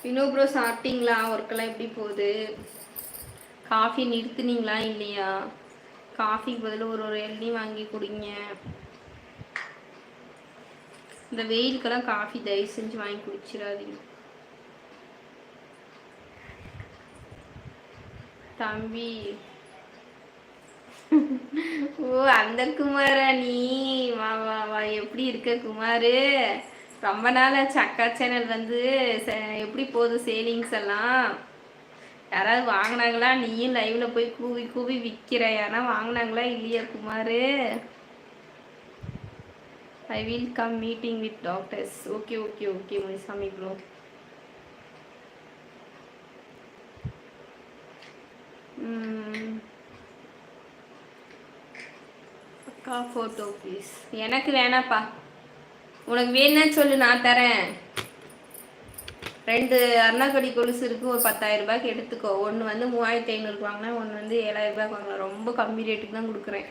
இன்னும் ப்ரோ சாப்பிட்டீங்களா? ஒர்க்கெல்லாம் எப்படி போகுது? காஃபி நிறுத்துனீங்களா இல்லையா? காஃபிக்கு பதில் ஒரு எண்ணி வாங்கி குடிங்க. இந்த வெயிலுக்கெல்லாம் காஃபி தயவு செஞ்சு வாங்கி குடிச்சிடாதீங்க. தம்பி ஓ அந்த குமாரா நீ? வா வா வா, எப்படி இருக்க குமாரு? ரொம்ப நாள் ஆச்சு. அக்கா சேனல் வந்து எப்படி போகுது சேலிங்ஸ் எல்லாம்? யாராவது வாங்கினாங்களா? நீயும் லைவ்ல போய் கூவி கூவி விற்கிற. யாரா வாங்கினாங்களா இல்லையா Kumar? I will come meeting with doctors. Okay okay okay Munisamy bro. அக்கா ஃபோட்டோ ப்ளீஸ். எனக்கு வேணாப்பா. உனக்கு வேணும்னா சொல்லு, நான் தரேன். 2 அருணாக்கடி கொலுசு இருக்கு. ஒரு 10,000 ரூபாய்க்கு எடுத்துக்கோ. ஒன்று வந்து 3,500 வாங்கினா, ஒன்று வந்து 7,000 ரூபாய்க்கு வாங்கலாம். ரொம்ப கம்மி ரேட்டுக்கு தான் கொடுக்குறேன்.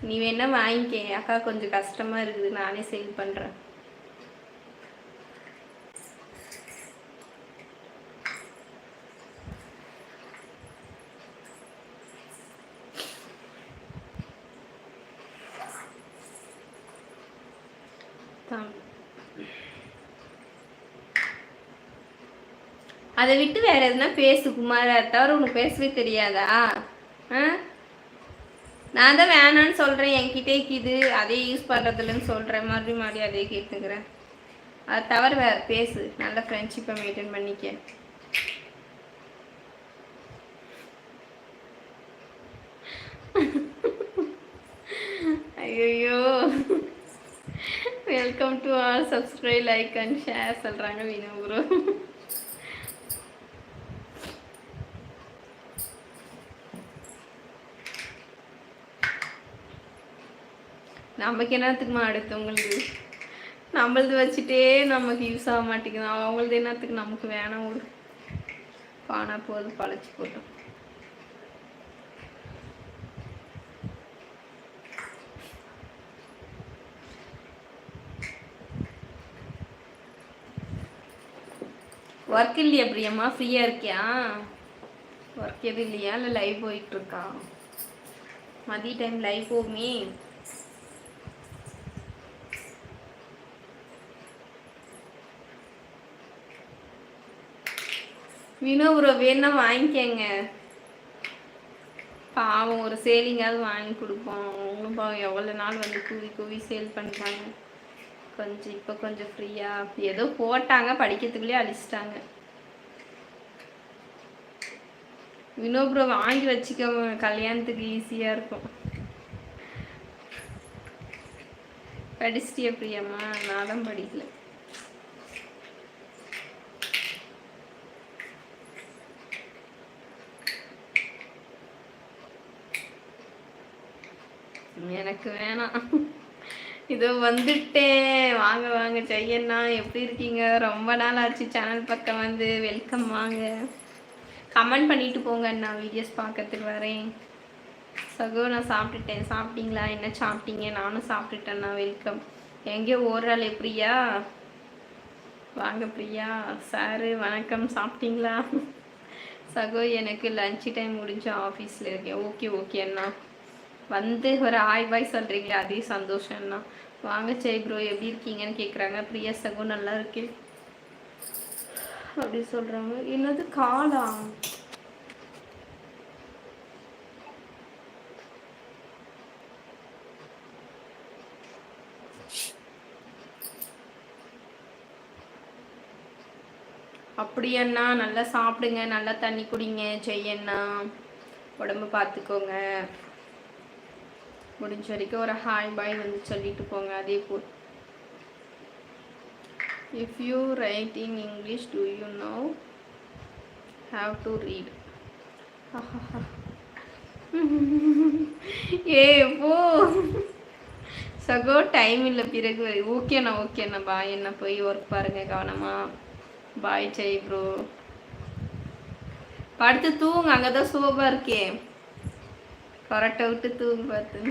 நீ வேணா வாங்கிக்க. அக்கா கொஞ்சம் கஷ்டமா இருக்குது, நானே சேல் பண்ணுறேன். அதை விட்டு வேற எதுனா பேசு குமாரா. தவிர உனக்கு பேசவே தெரியாதா? நான் தான் வேணான்னு சொல்றேன். என்கிட்டே இது அதே யூஸ் பண்றதில்லன்னு சொல்றேன். மறுபடியும் அதே கேட்டுக்கிறேன். அது தவிர வேற பேசு. நல்ல ஃப்ரெண்ட்ஷிப்பை மெயின்டைன் பண்ணிக்க. ஐயோ, welcome to all. Subscribe, like and share சொல்றாங்க வினோ ப்ரோ. நமக்கு என்னத்துக்குமா அடுத்தவங்களுக்கு? நம்மளது வச்சுட்டே நமக்கு யூஸ் ஆக மாட்டேங்குது. அவங்களது என்னத்துக்கு நமக்கு வேணாம். ஒரு பானா போது பழச்சி போட்டோம். ஒர்க் இல்லையா பிரியம்மா? ஃப்ரீயா இருக்கியா? ஒர்க் எதுவும் இல்லையா? இல்லை லைவ் போயிட்டு இருக்கா? மதிய டைம் லைவ் போகுமே. வினோ ப்ரோ வேணா வாங்கிக்கங்க. பாவம், ஒரு சேலிங்காவது வாங்கி கொடுப்போம். அவங்களும் பாவம் எவ்வளோ நாள் வந்து கூவி கூவி சேல் பண்ணுறாங்க. கொஞ்சம் இப்போ கொஞ்சம் ஃப்ரீயா ஏதோ போட்டாங்க, படிக்கிறதுக்குள்ளேயே அழிச்சிட்டாங்க. வினோ ப்ரோ வாங்கி வச்சுக்கோங்க, கல்யாணத்துக்கு ஈஸியாக இருக்கும். படிச்சிட்டியா பிரியம்மா? நான் தான் படிக்கல. எனக்கு வேணாம். இதோ வந்துட்டேன். வாங்க வாங்க செய்யண்ணா, எப்படி இருக்கீங்க? ரொம்ப நாள் ஆச்சு சேனல் பக்கம் வந்து. வெல்கம், வாங்க. கமெண்ட் பண்ணிட்டு போங்க, நான் வீடியோஸ் பார்க்கறதுக்கு வரேன். சகோ நான் சாப்பிட்டுட்டேன். சாப்பிட்டீங்களா? என்ன சாப்பிட்டீங்க? நானும் சாப்பிட்டுட்டேண்ணா. வெல்கம். எங்கேயோ ஓடுறாள் பிரியா. வாங்க பிரியா. சாரு வணக்கம். சாப்பிட்டீங்களா? சகோ எனக்கு லஞ்ச் டைம் முடிஞ்சு ஆஃபீஸில் இருக்கேன். ஓகே ஓகே அண்ணா. வந்து ஒரு பாய் சொல்கிறீங்களா? அதே சந்தோஷம் அண்ணா. வாங்க ஜெய் ப்ரோ, எப்படி இருக்கீங்கன்னு கேட்குறாங்க. பிரியா சகோ நல்லா இருக்கு அப்படி சொல்கிறாங்க. என்னது காலா? அப்படியண்ணா. நல்லா சாப்பிடுங்க, நல்லா தண்ணி குடிங்க செய்யண்ணா. உடம்பு பார்த்துக்கோங்க. முடிஞ்ச வரைக்கும் ஒரு ஹாய் பாய் வந்து சொல்லிட்டு போங்க. அதே போல் if you write in English do you know how to read. ஏ போ சகோ, டைம் இல்லை பிறகு. ஓகேண்ணா ஓகேண்ணா. பாய் என்ன, போய் ஒர்க் பாருங்க கவனமா. பாய் ஜெய் ப்ரோ. படுத்து தூங்க, அங்கதான் சோபா இருக்கே. கொரட்டை விட்டு தூங்க பார்த்து.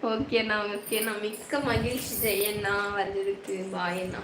ஓகேண்ணா ஓகேண்ணா. மிக்க மகிழ்ச்சி ஜெயண்ணா வந்ததுக்கு. பாய் அண்ணா.